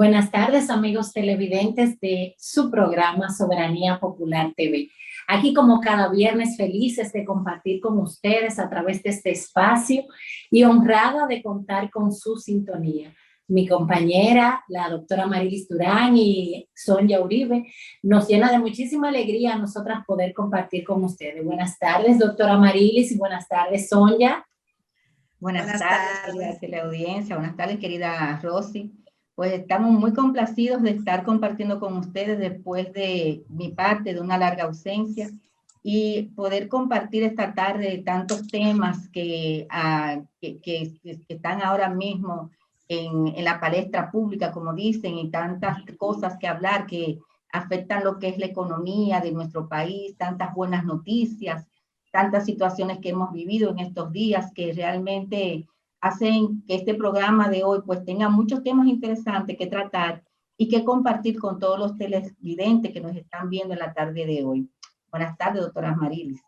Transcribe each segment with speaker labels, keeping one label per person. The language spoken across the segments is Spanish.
Speaker 1: Buenas tardes, amigos televidentes de su programa Soberanía Popular TV. Aquí como cada viernes felices de compartir con ustedes a través de este espacio y honrada de contar con su sintonía. Mi compañera, la doctora Marilis Durán y Sonia Uribe, nos llena de muchísima alegría a nosotras poder compartir con ustedes. Buenas tardes, doctora Marilis, y buenas tardes, Sonia.
Speaker 2: Buenas tardes, querida teleaudiencia. Buenas tardes, querida Rosy. Pues estamos muy complacidos de estar compartiendo con ustedes después de mi parte de una larga ausencia y poder compartir esta tarde tantos temas que están ahora mismo en la palestra pública, como dicen, y tantas cosas que hablar que afectan lo que es la economía de nuestro país, tantas buenas noticias, tantas situaciones que hemos vivido en estos días que realmente hacen que este programa de hoy pues tenga muchos temas interesantes que tratar y que compartir con todos los televidentes que nos están viendo en la tarde de hoy. Buenas tardes, doctora Marilis.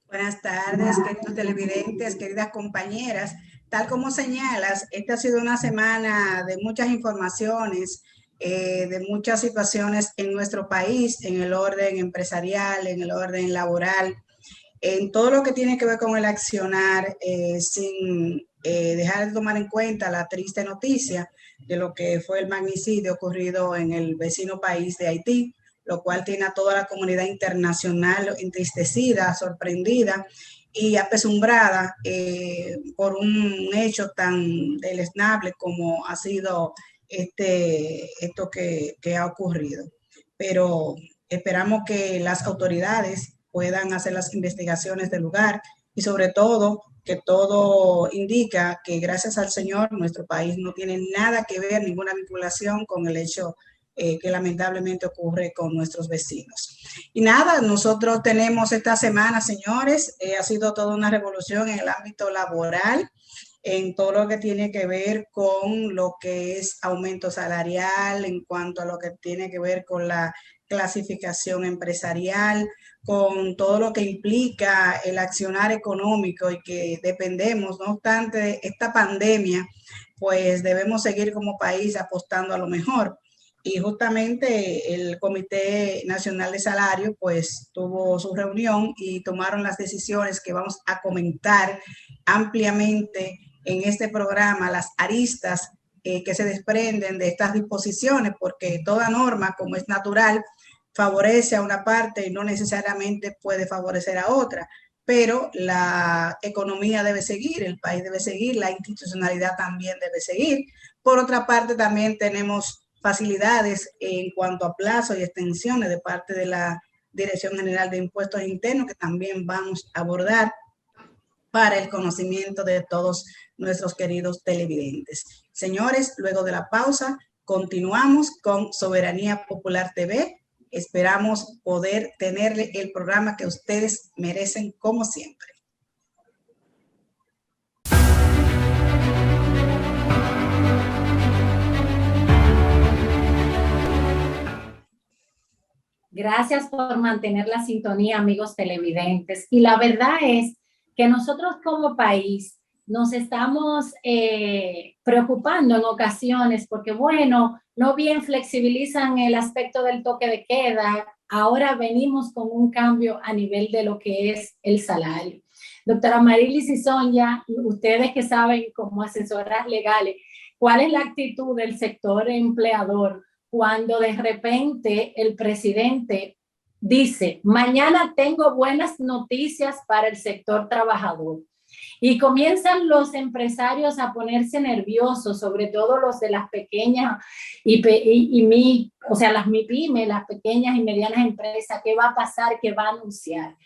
Speaker 3: Buenas tardes, queridos televidentes, queridas compañeras. Tal como señalas, esta ha sido una semana de muchas informaciones, de muchas situaciones en nuestro país, en el orden empresarial, en el orden laboral, en todo lo que tiene que ver con el accionar, sin dejar de tomar en cuenta la triste noticia de lo que fue el magnicidio ocurrido en el vecino país de Haití, lo cual tiene a toda la comunidad internacional entristecida, sorprendida y apesumbrada por un hecho tan deleznable como ha sido esto que ha ocurrido. Pero esperamos que las autoridades puedan hacer las investigaciones del lugar y sobre todo que todo indica que gracias al Señor nuestro país no tiene nada que ver, ninguna vinculación con el hecho que lamentablemente ocurre con nuestros vecinos. Y nada, nosotros tenemos esta semana, señores, ha sido toda una revolución en el ámbito laboral, en todo lo que tiene que ver con lo que es aumento salarial, en cuanto a lo que tiene que ver con la clasificación empresarial, con todo lo que implica el accionar económico y que dependemos, no obstante esta pandemia, pues debemos seguir como país apostando a lo mejor. Y justamente el Comité Nacional de Salario pues tuvo su reunión y tomaron las decisiones que vamos a comentar ampliamente en este programa, las aristas que se desprenden de estas disposiciones, porque toda norma, como es natural, favorece a una parte y no necesariamente puede favorecer a otra, pero la economía debe seguir, el país debe seguir, la institucionalidad también debe seguir. Por otra parte, también tenemos facilidades en cuanto a plazo y extensiones de parte de la Dirección General de Impuestos Internos que también vamos a abordar para el conocimiento de todos nuestros queridos televidentes. Señores, luego de la pausa, continuamos con Soberanía Popular TV. Esperamos poder tenerle el programa que ustedes merecen como siempre.
Speaker 1: Gracias por mantener la sintonía, amigos televidentes. Y la verdad es que nosotros como país nos estamos preocupando en ocasiones porque, bueno, no bien flexibilizan el aspecto del toque de queda, ahora venimos con un cambio a nivel de lo que es el salario. Doctora Marilis y Sonia, ustedes que saben como asesoras legales, ¿cuál es la actitud del sector empleador cuando de repente el presidente dice, mañana tengo buenas noticias para el sector trabajador? Y comienzan los empresarios a ponerse nerviosos, sobre todo los de las pequeñas o sea, las MIPYME, las pequeñas y medianas empresas, ¿qué va a pasar? ¿Qué va a anunciar?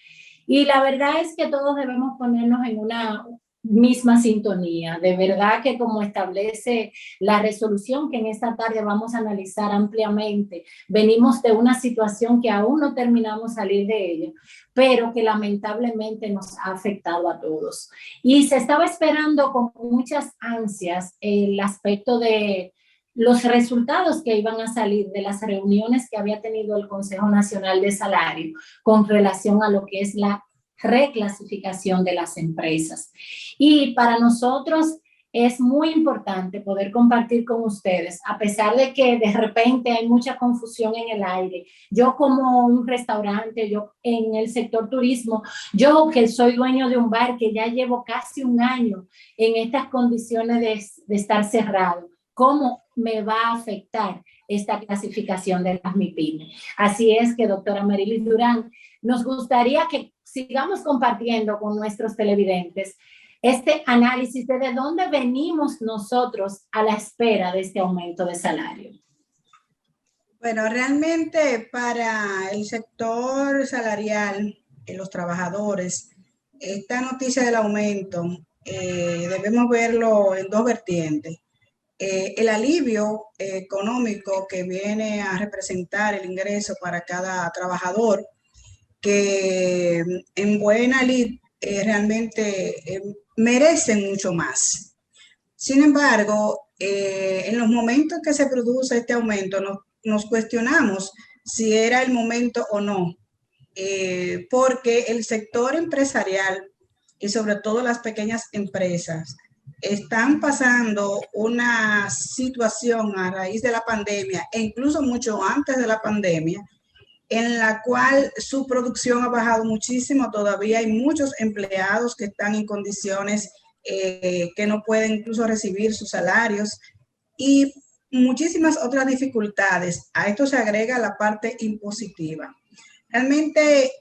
Speaker 1: Y la verdad es que todos debemos ponernos en una misma sintonía. De verdad que como establece la resolución que en esta tarde vamos a analizar ampliamente, venimos de una situación que aún no terminamos salir de ella, pero que lamentablemente nos ha afectado a todos. Y se estaba esperando con muchas ansias el aspecto de los resultados que iban a salir de las reuniones que había tenido el Consejo Nacional de Salario con relación a lo que es la reclasificación de las empresas. Y para nosotros es muy importante poder compartir con ustedes, a pesar de que de repente hay mucha confusión en el aire. Yo como un restaurante, yo en el sector turismo, yo que soy dueño de un bar que ya llevo casi un año en estas condiciones de estar cerrado, ¿cómo me va a afectar esta clasificación de las MIPYME? Así es que, doctora Marilis Durán, nos gustaría que sigamos compartiendo con nuestros televidentes este análisis de dónde venimos nosotros a la espera de este aumento de salario.
Speaker 3: Bueno, realmente para el sector salarial, los trabajadores, esta noticia del aumento debemos verlo en dos vertientes. El alivio económico que viene a representar el ingreso para cada trabajador, que en buena lid realmente merecen mucho más. Sin embargo, en los momentos que se produce este aumento, nos cuestionamos si era el momento o no, porque el sector empresarial y sobre todo las pequeñas empresas están pasando una situación a raíz de la pandemia e incluso mucho antes de la pandemia, en la cual su producción ha bajado muchísimo. Todavía hay muchos empleados que están en condiciones que no pueden incluso recibir sus salarios y muchísimas otras dificultades. A esto se agrega la parte impositiva. Realmente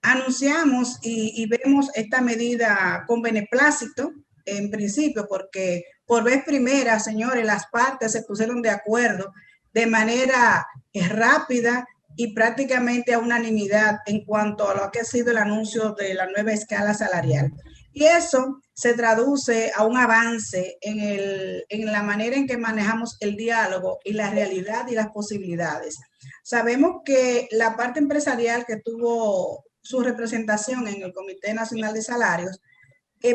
Speaker 3: anunciamos y vemos esta medida con beneplácito en principio, porque por vez primera, señores, las partes se pusieron de acuerdo de manera rápida y prácticamente a unanimidad en cuanto a lo que ha sido el anuncio de la nueva escala salarial. Y eso se traduce a un avance en la manera en que manejamos el diálogo y la realidad y las posibilidades. Sabemos que la parte empresarial que tuvo su representación en el Comité Nacional de Salarios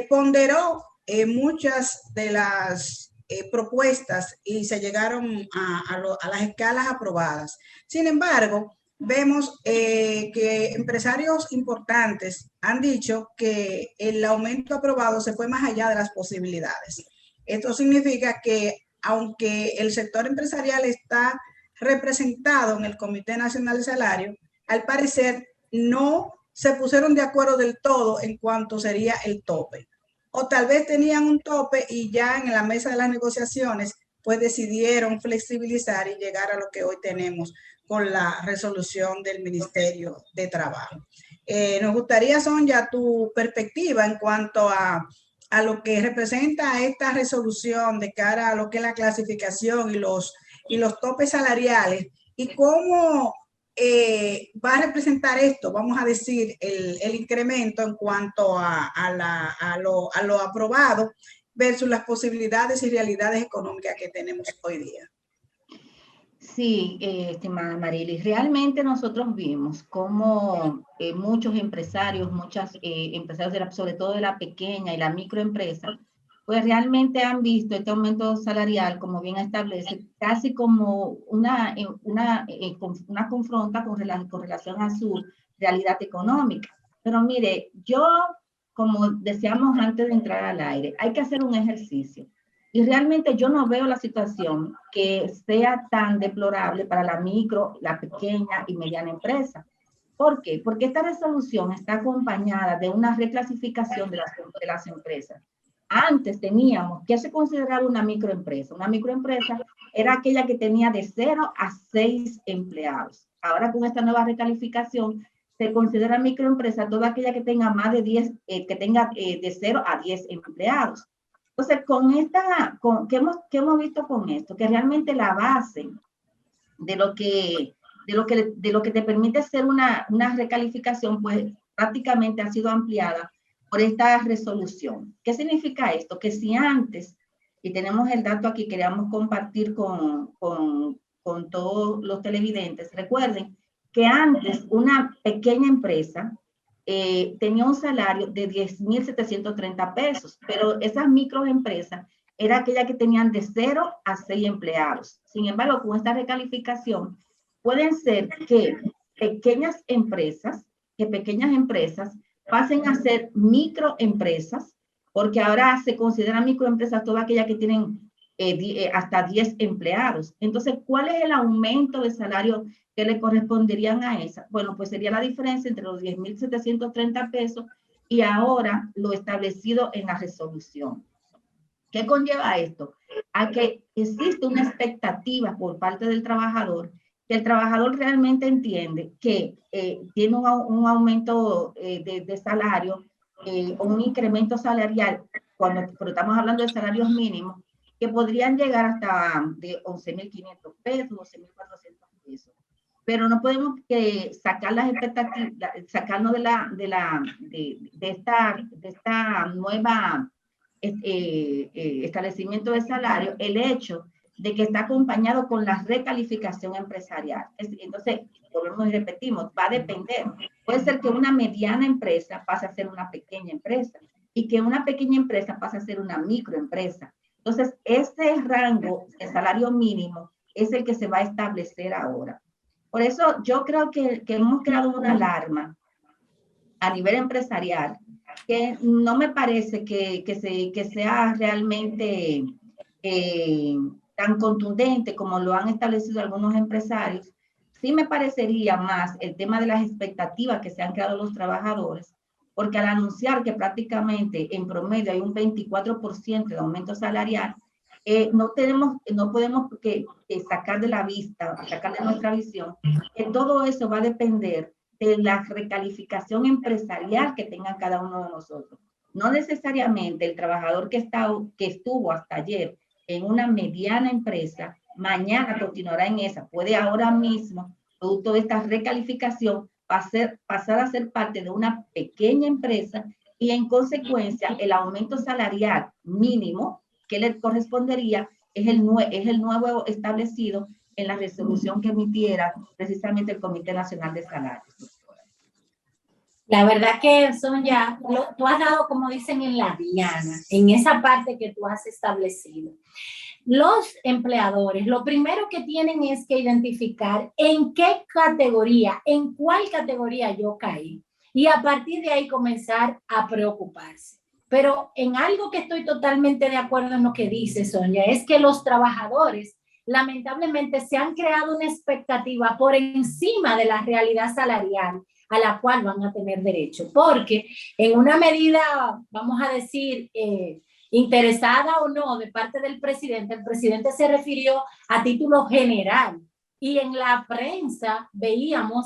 Speaker 3: ponderó muchas de las propuestas y se llegaron a las escalas aprobadas. Sin embargo, vemos que empresarios importantes han dicho que el aumento aprobado se fue más allá de las posibilidades. Esto significa que aunque el sector empresarial está representado en el Comité Nacional de Salario, al parecer no se pusieron de acuerdo del todo en cuanto sería el tope. O tal vez tenían un tope y ya en la mesa de las negociaciones pues decidieron flexibilizar y llegar a lo que hoy tenemos con la resolución del Ministerio de Trabajo. Nos gustaría, Sonia, tu perspectiva en cuanto a lo que representa esta resolución de cara a lo que es la clasificación y los topes salariales y cómo va a representar esto, vamos a decir, el incremento en cuanto a lo aprobado versus las posibilidades y realidades económicas que tenemos hoy día.
Speaker 2: Sí, estimada Marilis, realmente nosotros vimos cómo muchos empresarios, empresarios sobre todo de la pequeña y la microempresa, pues realmente han visto este aumento salarial, como bien establece, casi como una confronta con relación a su realidad económica. Pero mire, como decíamos antes de entrar al aire, hay que hacer un ejercicio. Y realmente yo no veo la situación que sea tan deplorable para la micro, la pequeña y mediana empresa. ¿Por qué? Porque esta resolución está acompañada de una reclasificación de las empresas. Antes teníamos, ¿qué se consideraba una microempresa? Una microempresa era aquella que tenía de 0 a 6 empleados. Ahora con esta nueva recalificación se considera microempresa toda aquella que tenga más de 10, que tenga de 0 a 10 empleados. Entonces, ¿qué hemos visto con esto? Que realmente la base de lo que te permite hacer una recalificación, pues prácticamente ha sido ampliada por esta resolución. ¿Qué significa esto? Que si antes, y tenemos el dato aquí, queríamos compartir con todos los televidentes, recuerden que antes una pequeña empresa tenía un salario de 10,730 pesos, pero esas microempresas era aquella que tenían de 0 a 6 empleados. Sin embargo, con esta recalificación, pueden ser que pequeñas empresas pasen a ser microempresas porque ahora se consideran microempresas todas aquellas que tienen hasta 10 empleados. Entonces, ¿cuál es el aumento de salario que le corresponderían a esa? Bueno, pues sería la diferencia entre los 10.730 pesos y ahora lo establecido en la resolución. ¿Qué conlleva esto? A que existe una expectativa por parte del trabajador, que el trabajador realmente entiende que tiene un aumento de salario o un incremento salarial, pero estamos hablando de salarios mínimos, que podrían llegar hasta de 11.500 pesos, 12.400 pesos. Pero no podemos sacar las expectativas, sacarnos de esta nueva establecimiento de salario, el hecho de que está acompañado con la recalificación empresarial. Entonces, volvemos y repetimos, va a depender. Puede ser que una mediana empresa pase a ser una pequeña empresa y que una pequeña empresa pase a ser una microempresa. Entonces, ese rango de salario mínimo es el que se va a establecer ahora. Por eso yo creo que hemos creado una alarma a nivel empresarial que no me parece que sea realmente tan contundente como lo han establecido algunos empresarios. Sí me parecería más el tema de las expectativas que se han creado los trabajadores, porque al anunciar que prácticamente en promedio hay un 24% de aumento salarial, no podemos sacar de la vista, sacar de nuestra visión, que todo eso va a depender de la recalificación empresarial que tenga cada uno de nosotros. No necesariamente el trabajador que estuvo hasta ayer en una mediana empresa, mañana continuará en esa. Puede ahora mismo, producto de esta recalificación, pasar a ser parte de una pequeña empresa y en consecuencia el aumento salarial mínimo que le correspondería es el nuevo establecido en la resolución que emitiera precisamente el Comité Nacional de Salarios.
Speaker 1: La verdad que, Sonia, tú has dado, como dicen, en la diana, en esa parte que tú has establecido. Los empleadores, lo primero que tienen es que identificar en qué categoría, en cuál categoría yo caí, y a partir de ahí comenzar a preocuparse. Pero en algo que estoy totalmente de acuerdo en lo que dice Sonia, es que los trabajadores lamentablemente se han creado una expectativa por encima de la realidad salarial a la cual van a tener derecho, porque en una medida, vamos a decir, interesada o no de parte del presidente, el presidente se refirió a título general y en la prensa veíamos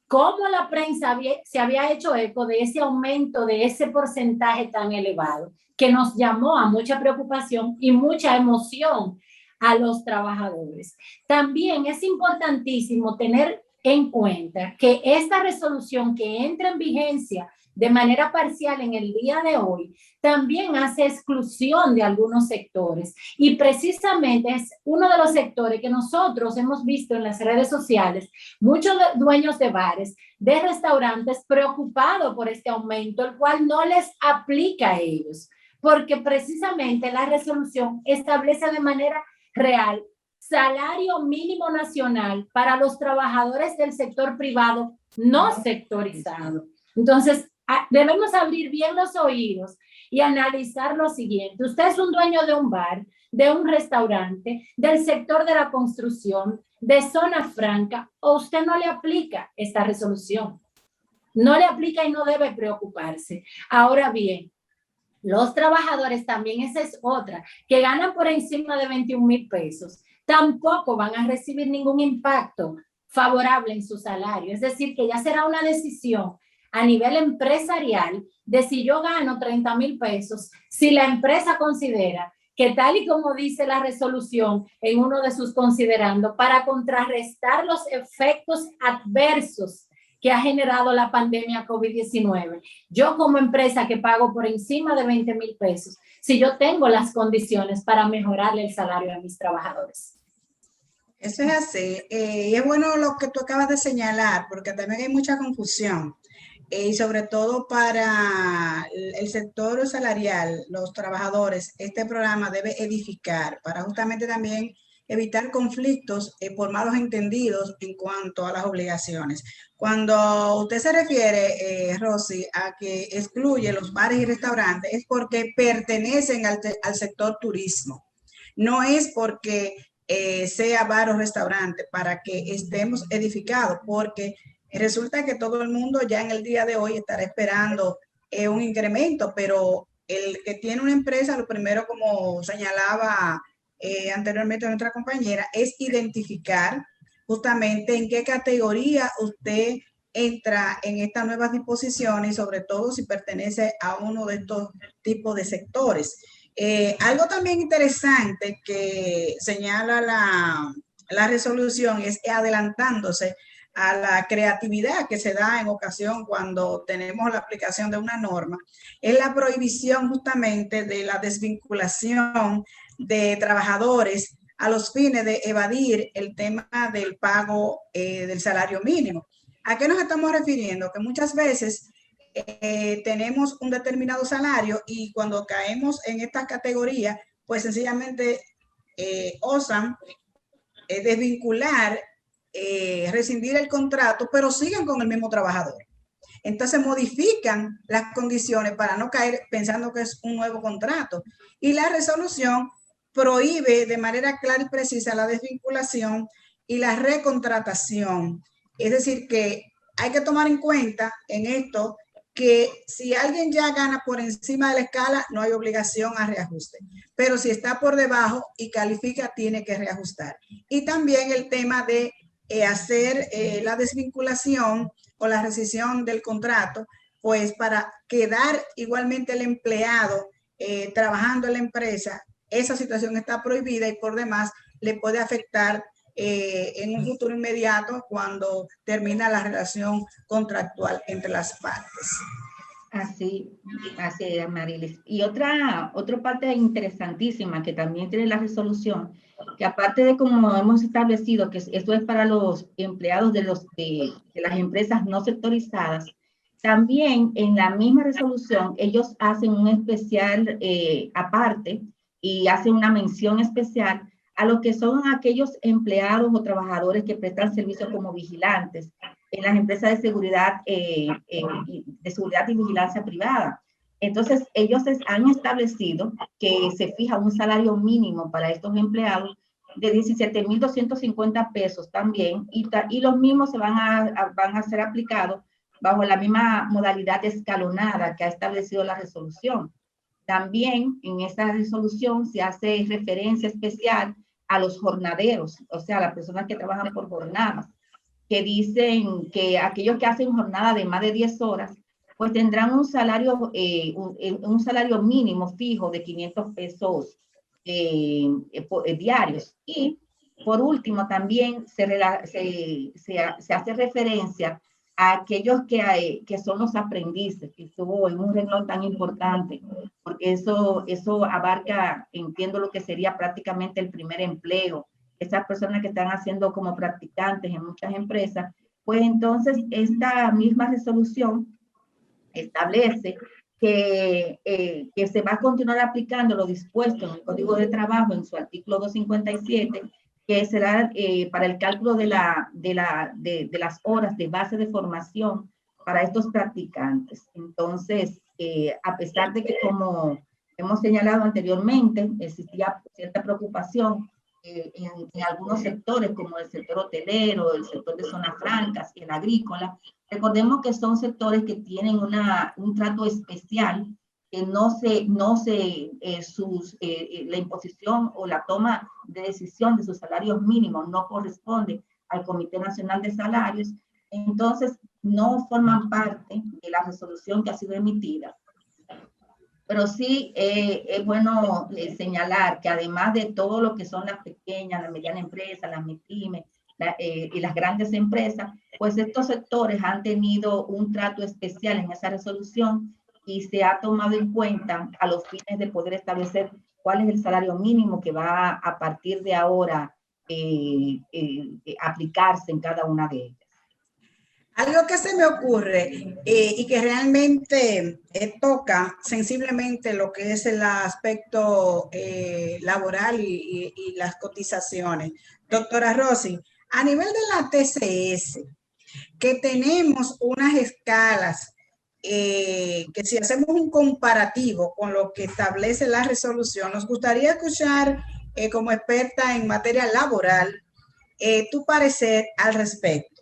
Speaker 1: cómo la prensa se había hecho eco de ese aumento, de ese porcentaje tan elevado, que nos llamó a mucha preocupación y mucha emoción a los trabajadores. También es importantísimo tener en cuenta que esta resolución que entra en vigencia de manera parcial en el día de hoy, también hace exclusión de algunos sectores y precisamente es uno de los sectores que nosotros hemos visto en las redes sociales, muchos dueños de bares, de restaurantes preocupados por este aumento, el cual no les aplica a ellos, porque precisamente la resolución establece de manera real salario mínimo nacional para los trabajadores del sector privado no sectorizado. Entonces, debemos abrir bien los oídos y analizar lo siguiente. Usted es un dueño de un bar, de un restaurante, del sector de la construcción, de zona franca, o usted no le aplica esta resolución. No le aplica y no debe preocuparse. Ahora bien, los trabajadores también, esa es otra, que ganan por encima de 21,000 pesos, tampoco van a recibir ningún impacto favorable en su salario. Es decir, que ya será una decisión a nivel empresarial de si yo gano 30,000 pesos, si la empresa considera que tal y como dice la resolución en uno de sus considerandos, para contrarrestar los efectos adversos que ha generado la pandemia COVID-19. Yo como empresa que pago por encima de 20,000 pesos, si yo tengo las condiciones para mejorarle el salario a mis trabajadores.
Speaker 3: Eso es así. Y es bueno lo que tú acabas de señalar, porque también hay mucha confusión. Y sobre todo para el sector salarial, los trabajadores, este programa debe edificar para justamente también evitar conflictos por malos entendidos en cuanto a las obligaciones. Cuando usted se refiere, Rosy, a que excluye los bares y restaurantes, es porque pertenecen al sector turismo. No es porque sea bar o restaurante para que estemos edificados, porque resulta que todo el mundo ya en el día de hoy estará esperando un incremento, pero el que tiene una empresa, lo primero, como señalaba anteriormente nuestra compañera, es identificar justamente en qué categoría usted entra en estas nuevas disposiciones y sobre todo si pertenece a uno de estos tipos de sectores. Algo también interesante que señala la resolución es adelantándose a la creatividad que se da en ocasión cuando tenemos la aplicación de una norma, es la prohibición justamente de la desvinculación de trabajadores a los fines de evadir el tema del pago del salario mínimo. ¿A qué nos estamos refiriendo? Que muchas veces tenemos un determinado salario y cuando caemos en esta categoría, pues sencillamente osan desvincular, rescindir el contrato, pero siguen con el mismo trabajador. Entonces modifican las condiciones para no caer pensando que es un nuevo contrato. Y la resolución prohíbe de manera clara y precisa la desvinculación y la recontratación. Es decir, que hay que tomar en cuenta en esto que si alguien ya gana por encima de la escala, no hay obligación a reajuste. Pero si está por debajo y califica, tiene que reajustar. Y también el tema de hacer la desvinculación o la rescisión del contrato, pues para quedar igualmente el empleado trabajando en la empresa, esa situación está prohibida y por demás le puede afectar en un futuro inmediato cuando termina la relación contractual entre las partes.
Speaker 2: Así es, Marilis. Y otra parte interesantísima que también tiene la resolución, que aparte de como hemos establecido que esto es para los empleados de las empresas no sectorizadas, también en la misma resolución ellos hacen un especial aparte y hacen una mención especial a lo que son aquellos empleados o trabajadores que prestan servicios como vigilantes en las empresas de seguridad y vigilancia privada. Entonces, ellos han establecido que se fija un salario mínimo para estos empleados de 17,250 pesos también, y los mismos van a ser aplicados bajo la misma modalidad escalonada que ha establecido la resolución. También en esta resolución se hace referencia especial a los jornaderos, o sea, a las personas que trabajan por jornadas, que dicen que aquellos que hacen jornada de más de 10 horas, pues tendrán un salario mínimo fijo de 500 pesos diarios. Y por último, también se hace referencia a aquellos que son los aprendices, que estuvo en un renglón tan importante, porque eso abarca, entiendo, lo que sería prácticamente el primer empleo. Esas personas que están haciendo como practicantes en muchas empresas, pues entonces esta misma resolución establece que se va a continuar aplicando lo dispuesto en el Código de Trabajo en su artículo 257, que será para el cálculo de las horas de base de formación para estos practicantes. Entonces, a pesar de que, como hemos señalado anteriormente, existía cierta preocupación en algunos sectores, como el sector hotelero, el sector de zonas francas y el agrícola. Recordemos que son sectores que tienen un trato especial, que la imposición o la toma de decisión de sus salarios mínimos no corresponde al Comité Nacional de Salarios, entonces no forman parte de la resolución que ha sido emitida. Pero sí es bueno señalar que además de todo lo que son las pequeñas, las medianas empresas, las MIPYME y las grandes empresas, pues estos sectores han tenido un trato especial en esa resolución y se ha tomado en cuenta a los fines de poder establecer cuál es el salario mínimo que va a partir de ahora aplicarse en cada una de ellas.
Speaker 3: Algo que se me ocurre y que realmente toca sensiblemente lo que es el aspecto laboral y las cotizaciones. Doctora Rossi, a nivel de la TCS, que tenemos unas escalas que si hacemos un comparativo con lo que establece la resolución, nos gustaría escuchar como experta en materia laboral tu parecer al respecto.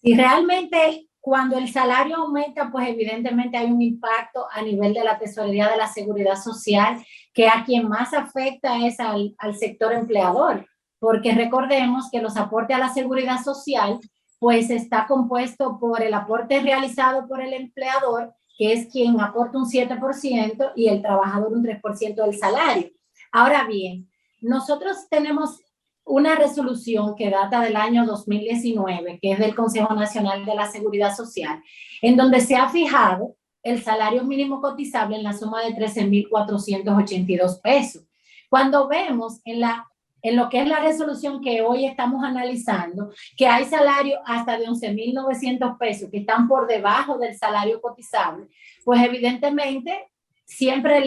Speaker 1: Y realmente cuando el salario aumenta, pues evidentemente hay un impacto a nivel de la tesorería de la seguridad social, que a quien más afecta es al sector empleador, porque recordemos que los aportes a la seguridad social, pues está compuesto por el aporte realizado por el empleador, que es quien aporta un 7%, y el trabajador un 3% del salario. Ahora bien, nosotros tenemos una resolución que data del año 2019, que es del Consejo Nacional de la Seguridad Social, en donde se ha fijado el salario mínimo cotizable en la suma de 13.482 pesos. Cuando vemos en lo que es la resolución que hoy estamos analizando, que hay salarios hasta de 11.900 pesos que están por debajo del salario cotizable, pues evidentemente siempre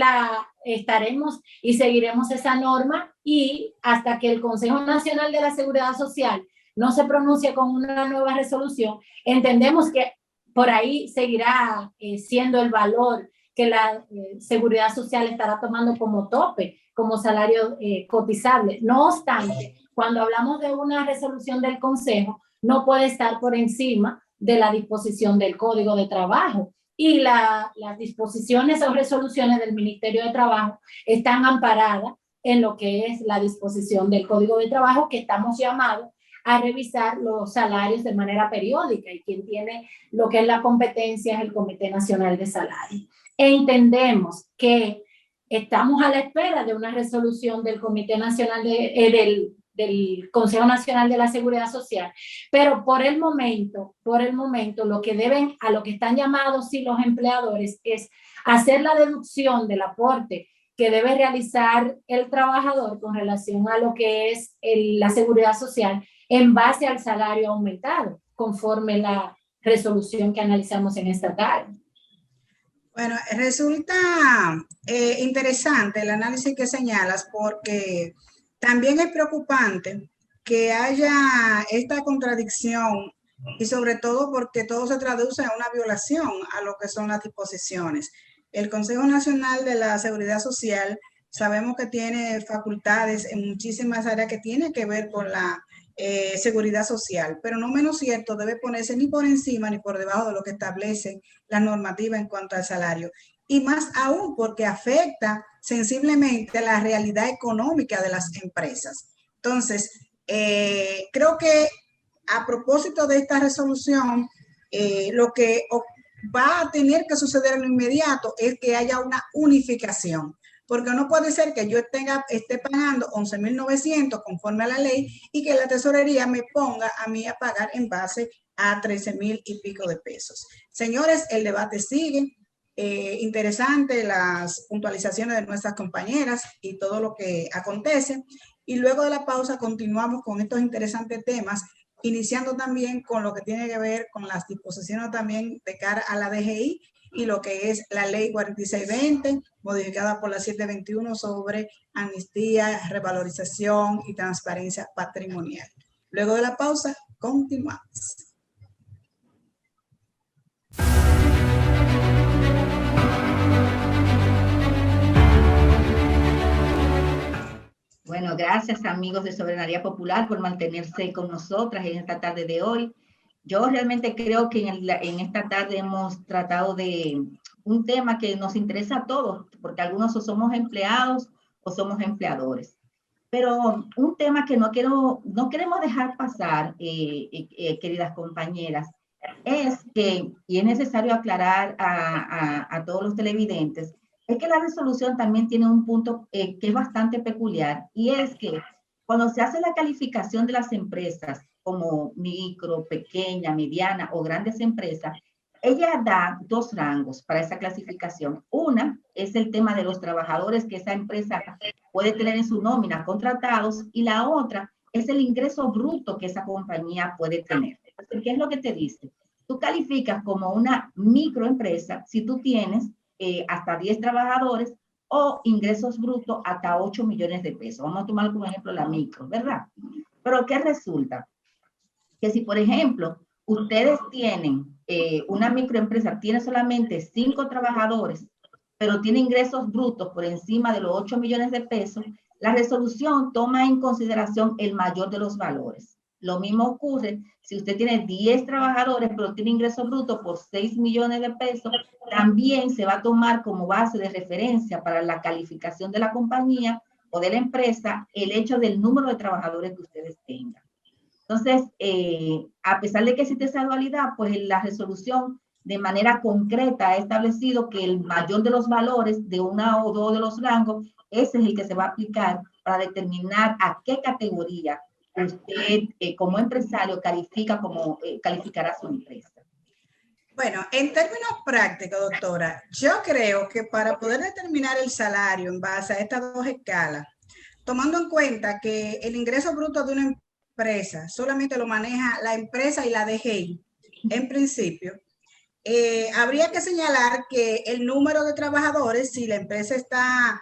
Speaker 1: estaremos y seguiremos esa norma, y hasta que el Consejo Nacional de la Seguridad Social no se pronuncie con una nueva resolución, entendemos que por ahí seguirá siendo el valor que la Seguridad Social estará tomando como tope, como salario cotizable. No obstante, cuando hablamos de una resolución del Consejo, no puede estar por encima de la disposición del Código de Trabajo. Y las disposiciones o resoluciones del Ministerio de Trabajo están amparadas en lo que es la disposición del Código de Trabajo, que estamos llamados a revisar los salarios de manera periódica, y quien tiene lo que es la competencia es el Comité Nacional de Salarios. Entendemos que estamos a la espera de una resolución del Comité Nacional del Consejo Nacional de la Seguridad Social, pero por el momento, lo que están llamados sí los empleadores es hacer la deducción del aporte que debe realizar el trabajador con relación a lo que es la seguridad social en base al salario aumentado, conforme la resolución que analizamos en esta tarde.
Speaker 3: Bueno, resulta interesante el análisis que señalas, porque también es preocupante que haya esta contradicción, y sobre todo porque todo se traduce en una violación a lo que son las disposiciones. El Consejo Nacional de la Seguridad Social sabemos que tiene facultades en muchísimas áreas que tienen que ver con la seguridad social, pero no menos cierto debe ponerse ni por encima ni por debajo de lo que establece la normativa en cuanto al salario. Y más aún porque afecta sensiblemente la realidad económica de las empresas. Entonces, creo que a propósito de esta resolución, lo que va a tener que suceder en lo inmediato es que haya una unificación, porque no puede ser que yo esté pagando 11.900 conforme a la ley y que la tesorería me ponga a mí a pagar en base a 13.000 y pico de pesos. Señores, el debate sigue. Interesante las puntualizaciones de nuestras compañeras y todo lo que acontece. Y luego de la pausa continuamos con estos interesantes temas, iniciando también con lo que tiene que ver con las disposiciones también de cara a la DGI y lo que es la ley 4620, modificada por la 721 sobre amnistía, revalorización y transparencia patrimonial. Luego de la pausa, continuamos.
Speaker 2: Bueno, gracias amigos de Soberanía Popular por mantenerse con nosotras en esta tarde de hoy. Yo realmente creo que en esta tarde hemos tratado de un tema que nos interesa a todos, porque algunos o somos empleados o somos empleadores. Pero un tema que no queremos dejar pasar, queridas compañeras, es que, y es necesario aclarar a todos los televidentes, es que la resolución también tiene un punto que es bastante peculiar, y es que cuando se hace la calificación de las empresas como micro, pequeña, mediana o grandes empresas, ella da dos rangos para esa clasificación. Una es el tema de los trabajadores que esa empresa puede tener en su nómina contratados, y la otra es el ingreso bruto que esa compañía puede tener. Entonces, ¿qué es lo que te dice? Tú calificas como una microempresa si tú tienes hasta 10 trabajadores o ingresos brutos hasta 8 millones de pesos. Vamos a tomar como ejemplo la micro, ¿verdad? Pero ¿qué resulta? Que si, por ejemplo, ustedes tienen una microempresa, tiene solamente 5 trabajadores, pero tiene ingresos brutos por encima de los 8 millones de pesos, la resolución toma en consideración el mayor de los valores. Lo mismo ocurre si usted tiene 10 trabajadores, pero tiene ingresos brutos por 6 millones de pesos, también se va a tomar como base de referencia para la calificación de la compañía o de la empresa el hecho del número de trabajadores que ustedes tengan. Entonces, a pesar de que existe esa dualidad, pues la resolución de manera concreta ha establecido que el mayor de los valores de una o dos de los rangos, ese es el que se va a aplicar para determinar a qué categoría usted como empresario calificará su empresa.
Speaker 3: Bueno, en términos prácticos, doctora, yo creo que para poder determinar el salario en base a estas dos escalas, tomando en cuenta que el ingreso bruto de una empresa solamente lo maneja la empresa y la DGI, en principio, habría que señalar que el número de trabajadores, si la empresa está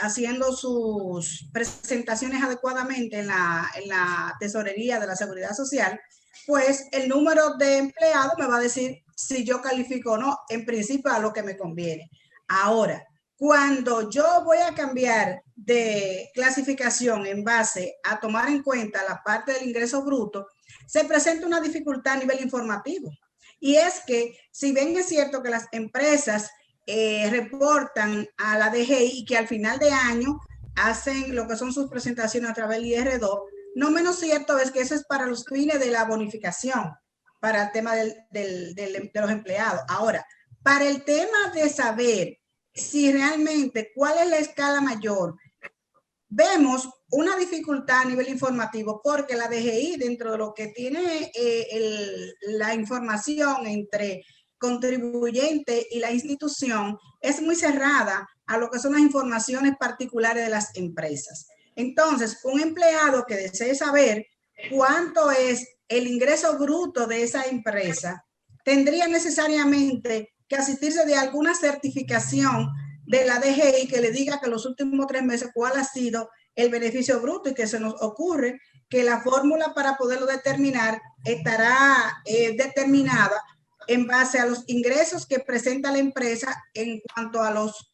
Speaker 3: haciendo sus presentaciones adecuadamente en la tesorería de la Seguridad Social, pues el número de empleados me va a decir si yo califico o no, en principio a lo que me conviene. Ahora, cuando yo voy a cambiar de clasificación en base a tomar en cuenta la parte del ingreso bruto, se presenta una dificultad a nivel informativo. Y es que, si bien es cierto que las empresas reportan a la DGI y que al final de año hacen lo que son sus presentaciones a través del IR2, no menos cierto es que eso es para los fines de la bonificación, para el tema de los empleados. Ahora, para el tema de saber si realmente cuál es la escala mayor, vemos una dificultad a nivel informativo porque la DGI, dentro de lo que tiene la información entre contribuyente y la institución, es muy cerrada a lo que son las informaciones particulares de las empresas. Entonces, un empleado que desee saber cuánto es el ingreso bruto de esa empresa, tendría necesariamente que asistirse de alguna certificación de la DGI que le diga que los últimos 3 meses cuál ha sido el beneficio bruto, y que se nos ocurre que la fórmula para poderlo determinar estará determinada en base a los ingresos que presenta la empresa en cuanto a los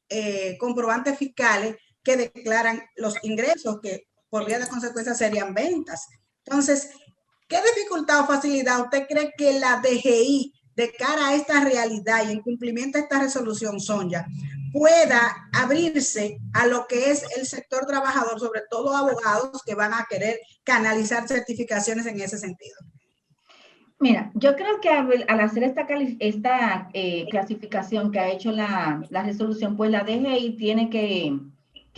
Speaker 3: comprobantes fiscales que declaran los ingresos, que por vía de consecuencia serían ventas. Entonces, ¿qué dificultad o facilidad usted cree que la DGI, de cara a esta realidad y en cumplimiento a esta resolución, Sonia, pueda abrirse a lo que es el sector trabajador, sobre todo abogados que van a querer canalizar certificaciones en ese sentido?
Speaker 2: Mira, yo creo que al hacer esta clasificación que ha hecho la resolución, pues la DGI tiene que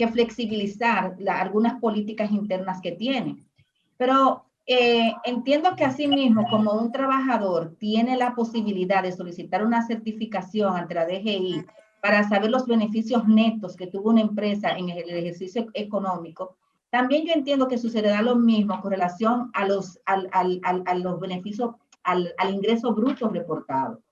Speaker 2: flexibilizar algunas políticas internas que tiene. Pero entiendo que asimismo, como un trabajador tiene la posibilidad de solicitar una certificación ante la DGI para saber los beneficios netos que tuvo una empresa en el ejercicio económico, también yo entiendo que sucederá lo mismo con relación a los beneficios, al ingreso bruto reportado.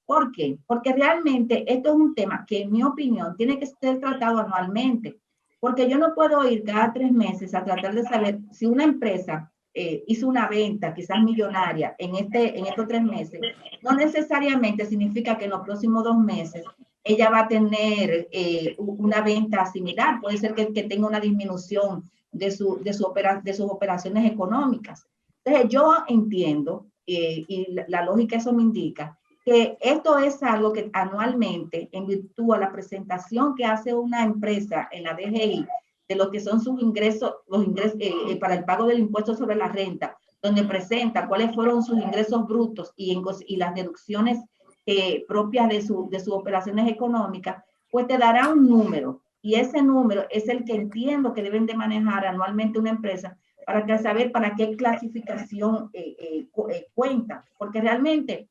Speaker 2: ¿Por qué? Porque realmente esto es un tema que, en mi opinión, tiene que ser tratado anualmente, porque yo no puedo ir cada 3 meses a tratar de saber si una empresa hizo una venta quizás millonaria en estos 3 meses. No necesariamente significa que en los próximos 2 meses ella va a tener una venta similar. Puede ser que tenga una disminución de sus operaciones económicas. Entonces, yo entiendo, y la lógica eso me indica, que esto es algo que anualmente, en virtud a la presentación que hace una empresa en la DGI de lo que son sus ingresos, para el pago del impuesto sobre la renta, donde presenta cuáles fueron sus ingresos brutos y las deducciones propias de sus operaciones económicas, pues te dará un número, y ese número es el que entiendo que deben de manejar anualmente una empresa para saber para qué clasificación cuenta, porque realmente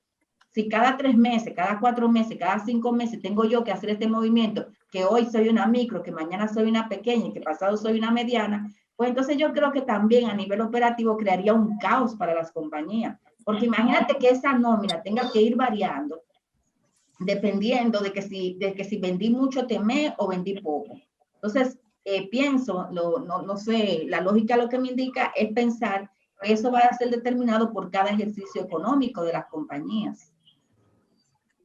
Speaker 2: si cada 3 meses, cada 4 meses, cada 5 meses tengo yo que hacer este movimiento, que hoy soy una micro, que mañana soy una pequeña y que pasado soy una mediana, pues entonces yo creo que también a nivel operativo crearía un caos para las compañías. Porque imagínate que esa nómina tenga que ir variando dependiendo de que si vendí mucho este mes o vendí poco. Entonces, pienso, no sé, la lógica lo que me indica es pensar que eso va a ser determinado por cada ejercicio económico de las compañías.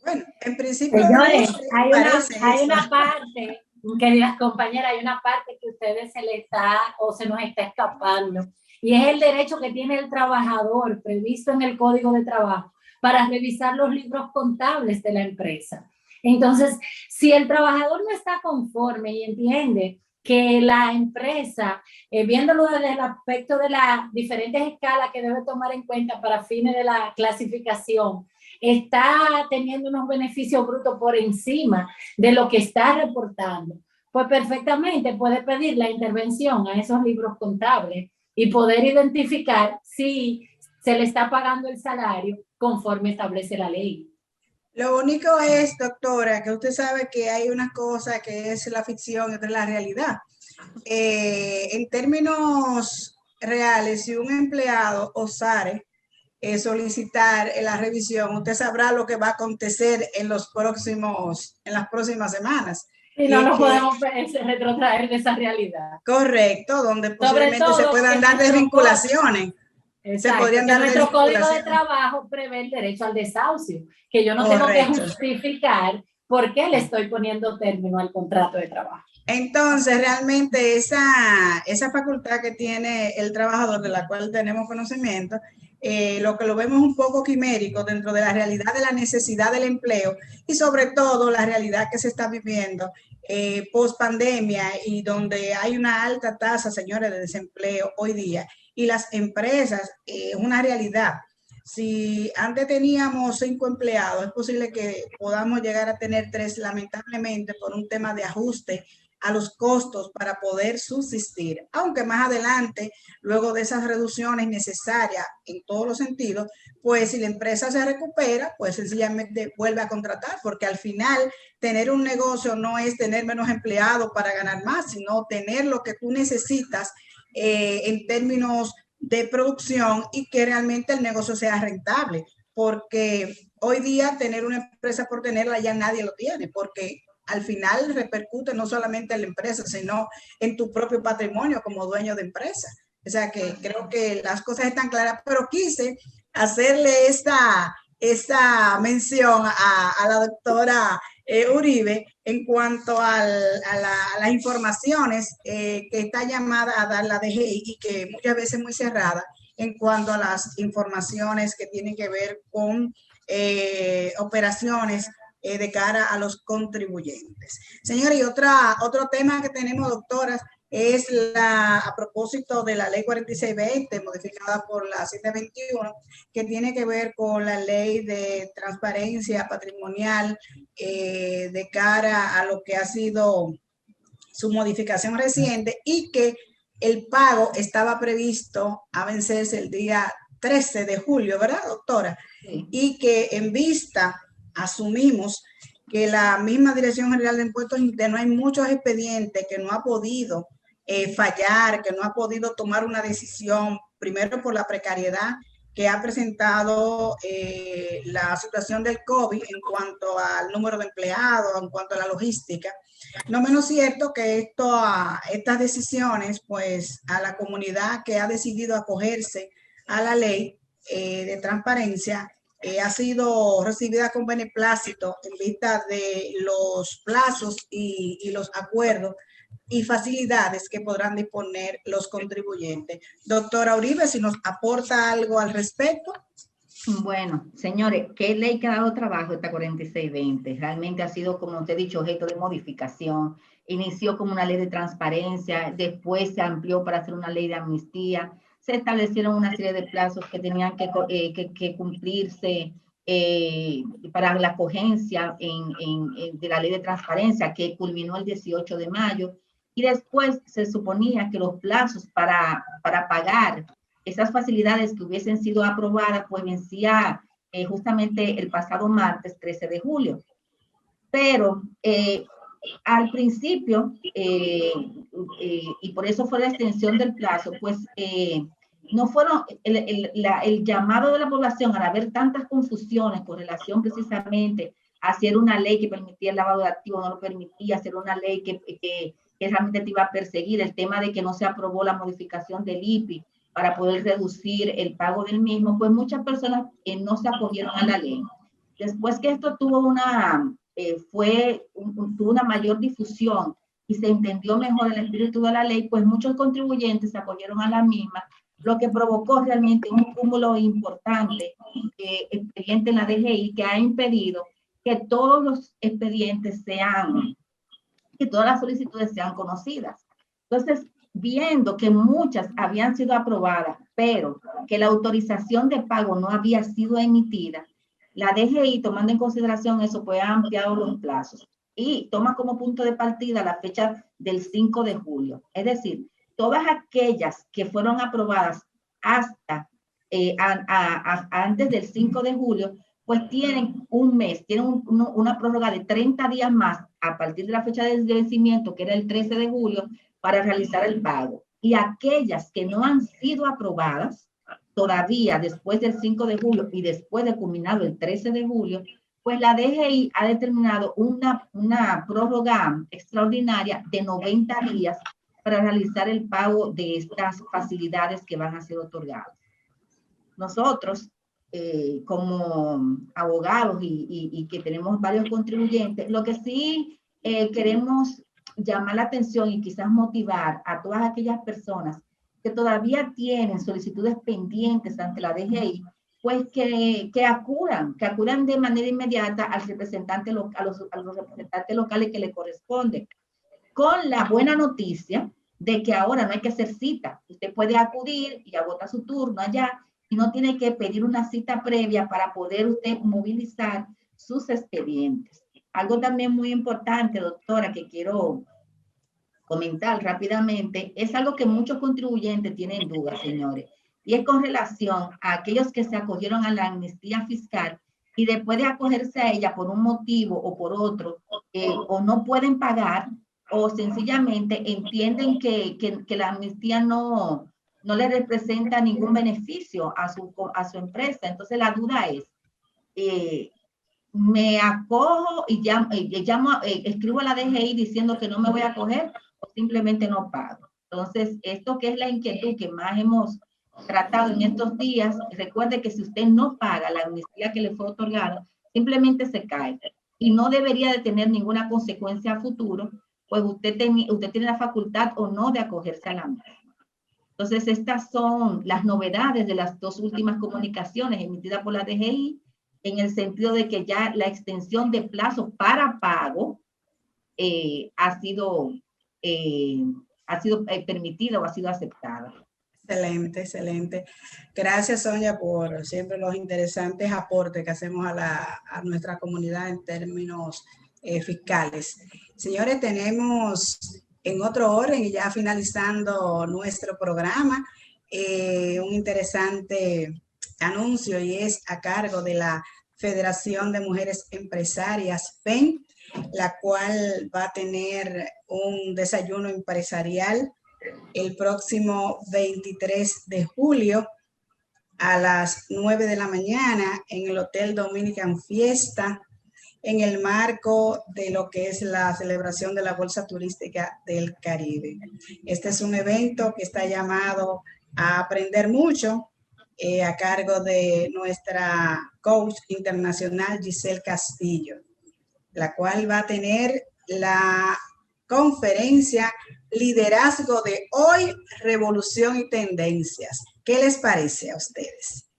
Speaker 3: Bueno, en principio,
Speaker 1: señores, hay
Speaker 3: eso.
Speaker 1: una parte, queridas compañeras, hay una parte que a ustedes se les está o se nos está escapando, y es el derecho que tiene el trabajador previsto en el Código de Trabajo para revisar los libros contables de la empresa. Entonces, si el trabajador no está conforme y entiende que la empresa, viéndolo desde el aspecto de las diferentes escalas que debe tomar en cuenta para fines de la clasificación, está teniendo unos beneficios brutos por encima de lo que está reportando, pues perfectamente puede pedir la intervención a esos libros contables y poder identificar si se le está pagando el salario conforme establece la ley.
Speaker 3: Lo único es, doctora, que usted sabe que hay una cosa que es la ficción y otra la realidad. En términos reales, si un empleado osare solicitar la revisión, usted sabrá lo que va a acontecer en las próximas semanas.
Speaker 1: Y no nos podemos retrotraer de esa realidad.
Speaker 3: Correcto, donde posiblemente se puedan dar desvinculaciones.
Speaker 1: Exacto, se podrían dar nuestro Código de Trabajo prevé el derecho al desahucio, que yo no tengo que justificar por qué le estoy poniendo término al contrato de trabajo.
Speaker 3: Entonces, realmente esa facultad que tiene el trabajador, de la cual tenemos conocimiento, lo que lo vemos un poco quimérico dentro de la realidad de la necesidad del empleo y sobre todo la realidad que se está viviendo post pandemia y donde hay una alta tasa, señores, de desempleo hoy día. Y las empresas, es una realidad. Si antes teníamos 5 empleados, es posible que podamos llegar a tener 3, lamentablemente, por un tema de ajuste a los costos para poder subsistir, aunque más adelante, luego de esas reducciones necesarias en todos los sentidos, pues si la empresa se recupera, pues sencillamente vuelve a contratar, porque al final tener un negocio no es tener menos empleados para ganar más, sino tener lo que tú necesitas en términos de producción y que realmente el negocio sea rentable, porque hoy día tener una empresa por tenerla ya nadie lo tiene, porque al final repercute no solamente en la empresa, sino en tu propio patrimonio como dueño de empresa. O sea que creo que las cosas están claras, pero quise hacerle esta mención a la doctora Uribe en cuanto a las informaciones que está llamada a dar la DGI y que muchas veces es muy cerrada en cuanto a las informaciones que tienen que ver con operaciones de cara a los contribuyentes. Señores, y otro tema que tenemos, doctoras, es a propósito de la ley 4620, modificada por la 721, que tiene que ver con la ley de transparencia patrimonial de cara a lo que ha sido su modificación reciente y que el pago estaba previsto a vencerse el día 13 de julio, ¿verdad, doctora? Sí. Y que en vista asumimos que la misma Dirección General de Impuestos Internos hay muchos expedientes que no ha podido fallar, que no ha podido tomar una decisión, primero por la precariedad que ha presentado la situación del COVID en cuanto al número de empleados, en cuanto a la logística. No menos cierto que estas decisiones, pues a la comunidad que ha decidido acogerse a la ley de transparencia, ha sido recibida con beneplácito en vista de los plazos y los acuerdos y facilidades que podrán disponer los contribuyentes. Doctora Uribe, si nos aporta algo al respecto.
Speaker 2: Bueno, señores, ¿qué ley que ha dado trabajo esta 4620? Realmente ha sido, como usted ha dicho, objeto de modificación. Inició como una ley de transparencia, después se amplió para hacer una ley de amnistía. Se establecieron una serie de plazos que tenían que cumplirse para la cogencia de la ley de transparencia, que culminó el 18 de mayo. Y después se suponía que los plazos para pagar esas facilidades que hubiesen sido aprobadas, pues vencía justamente el pasado martes 13 de julio. Pero al principio, y por eso fue la extensión del plazo, pues no fueron el llamado de la población al haber tantas confusiones con relación precisamente a hacer una ley que permitía el lavado de activos, no lo permitía, hacer una ley que realmente te iba a perseguir, el tema de que no se aprobó la modificación del IPI para poder reducir el pago del mismo, pues muchas personas no se acogieron a la ley. Después que esto tuvo tuvo una mayor difusión y se entendió mejor el espíritu de la ley, pues muchos contribuyentes se acogieron a la misma, lo que provocó realmente un cúmulo importante de expedientes en la DGI que ha impedido que todos los expedientes que todas las solicitudes sean conocidas. Entonces, viendo que muchas habían sido aprobadas, pero que la autorización de pago no había sido emitida, la DGI, tomando en consideración eso, pues ha ampliado los plazos y toma como punto de partida la fecha del 5 de julio. Es decir, todas aquellas que fueron aprobadas hasta antes del 5 de julio, pues tienen un mes, tienen una prórroga de 30 días más a partir de la fecha de vencimiento, que era el 13 de julio, para realizar el pago. Y aquellas que no han sido aprobadas todavía después del 5 de julio y después de culminado el 13 de julio, pues la DGI ha determinado una prórroga extraordinaria de 90 días para realizar el pago de estas facilidades que van a ser otorgadas. Nosotros, como abogados y que tenemos varios contribuyentes, lo que sí queremos llamar la atención y quizás motivar a todas aquellas personas que todavía tienen solicitudes pendientes ante la DGI, pues que acudan de manera inmediata al representante a los representantes locales que le corresponden, con la buena noticia de que ahora no hay que hacer cita. Usted puede acudir y agota su turno allá y no tiene que pedir una cita previa para poder usted movilizar sus expedientes. Algo también muy importante, doctora, que quiero comentar rápidamente, es algo que muchos contribuyentes tienen dudas, señores, y es con relación a aquellos que se acogieron a la amnistía fiscal y después de acogerse a ella por un motivo o por otro, o no pueden pagar, o sencillamente entienden que la amnistía no le representa ningún beneficio a su empresa. Entonces la duda es, me acojo y escribo a la DGI diciendo que no me voy a acoger, o simplemente no pago. Entonces, esto que es la inquietud que más hemos tratado en estos días, recuerde que si usted no paga la amnistía que le fue otorgada, simplemente se cae y no debería de tener ninguna consecuencia a futuro, pues usted tiene la facultad o no de acogerse a la misma. Entonces, estas son las novedades de las dos últimas comunicaciones emitidas por la DGI, en el sentido de que ya la extensión de plazo para pago ha sido permitida o ha sido aceptada.
Speaker 3: Excelente, excelente. Gracias, Sonia, por siempre los interesantes aportes que hacemos a nuestra comunidad en términos fiscales. Señores, tenemos en otro orden y ya finalizando nuestro programa, un interesante anuncio, y es a cargo de la Federación de Mujeres Empresarias, FEM, la cual va a tener un desayuno empresarial el próximo 23 de julio a las 9 de la mañana en el Hotel Dominican Fiesta, en el marco de lo que es la celebración de la Bolsa Turística del Caribe. Este es un evento que está llamado a aprender mucho, a cargo de nuestra coach internacional Giselle Castillo, la cual va a tener la conferencia Liderazgo de Hoy, Revolución y Tendencias. ¿Qué les parece a ustedes?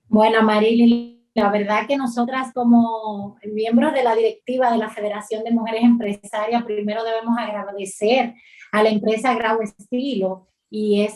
Speaker 1: Bueno, Marily, la verdad que nosotras como miembros de la directiva de la Federación de Mujeres Empresarias, primero debemos agradecer a la empresa Grau Estilo y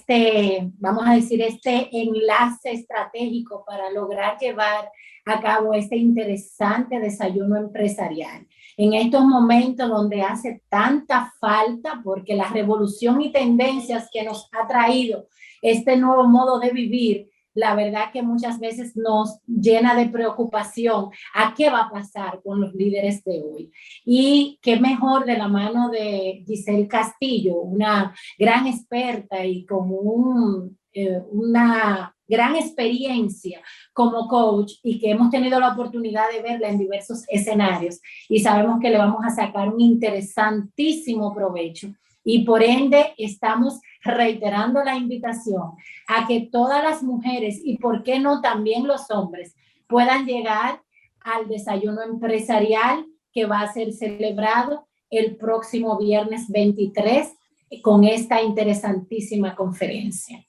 Speaker 1: vamos a decir, este enlace estratégico para lograr llevar a cabo este interesante desayuno empresarial. En estos momentos donde hace tanta falta, porque la revolución y tendencias que nos ha traído este nuevo modo de vivir la verdad que muchas veces nos llena de preocupación a qué va a pasar con los líderes de hoy. Y qué mejor de la mano de Giselle Castillo, una gran experta y con una gran experiencia como coach y que hemos tenido la oportunidad de verla en diversos escenarios y sabemos que le vamos a sacar un interesantísimo provecho. Y por ende estamos reiterando la invitación a que todas las mujeres y por qué no también los hombres puedan llegar al desayuno empresarial que va a ser celebrado el próximo viernes 23 con esta interesantísima conferencia.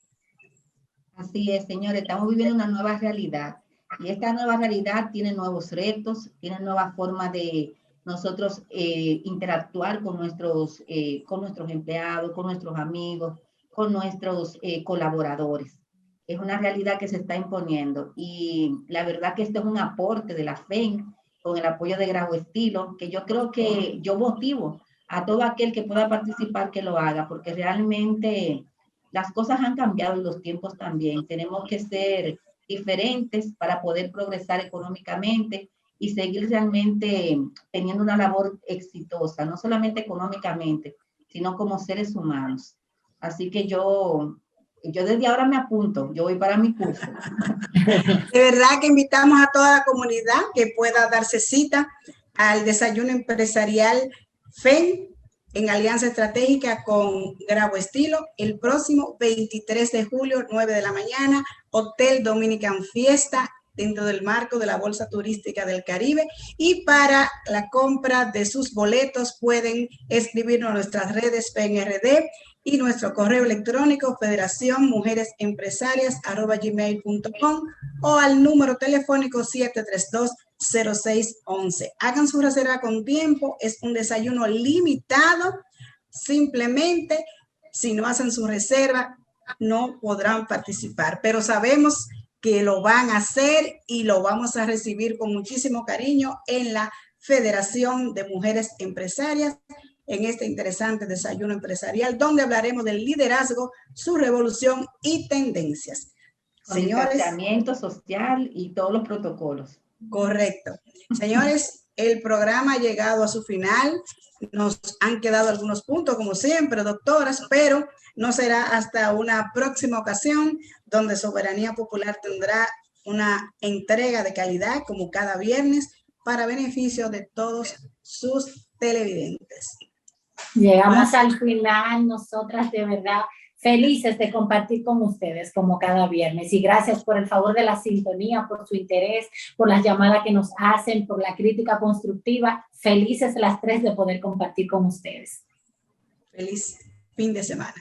Speaker 2: Así es, señores, estamos viviendo una nueva realidad y esta nueva realidad tiene nuevos retos, tiene nuevas formas de nosotros interactuar con nuestros empleados, con nuestros amigos, con nuestros colaboradores. Es una realidad que se está imponiendo y la verdad que esto es un aporte de la FEN con el apoyo de Grabo Estilo, que yo creo que yo motivo a todo aquel que pueda participar que lo haga, porque realmente las cosas han cambiado y los tiempos también. Tenemos que ser diferentes para poder progresar económicamente y seguir realmente teniendo una labor exitosa, no solamente económicamente, sino como seres humanos. Así que yo desde ahora me apunto, yo voy para mi curso.
Speaker 3: De verdad que invitamos a toda la comunidad que pueda darse cita al desayuno empresarial FEN en alianza estratégica con Grabo Estilo el próximo 23 de julio, 9 de la mañana, Hotel Dominican Fiesta, dentro del marco de la Bolsa Turística del Caribe. Y para la compra de sus boletos pueden escribirnos a nuestras redes PNRD y nuestro correo electrónico federacionmujeresempresarias@gmail.com o al número telefónico 732-0611. Hagan su reserva con tiempo, es un desayuno limitado, simplemente si no hacen su reserva no podrán participar, pero sabemos que lo van a hacer y lo vamos a recibir con muchísimo cariño en la Federación de Mujeres Empresarias, en este interesante desayuno empresarial, donde hablaremos del liderazgo, su revolución y tendencias.
Speaker 2: Señores, distanciamiento social y todos los protocolos.
Speaker 3: Correcto. Señores, el programa ha llegado a su final. Nos han quedado algunos puntos, como siempre, doctoras, pero no será hasta una próxima ocasión donde Soberanía Popular tendrá una entrega de calidad, como cada viernes, para beneficio de todos sus televidentes.
Speaker 1: Llegamos al final, nosotras de verdad felices de compartir con ustedes como cada viernes y gracias por el favor de la sintonía, por su interés, por las llamadas que nos hacen, por la crítica constructiva. Felices las tres de poder compartir con ustedes.
Speaker 3: Feliz fin de semana.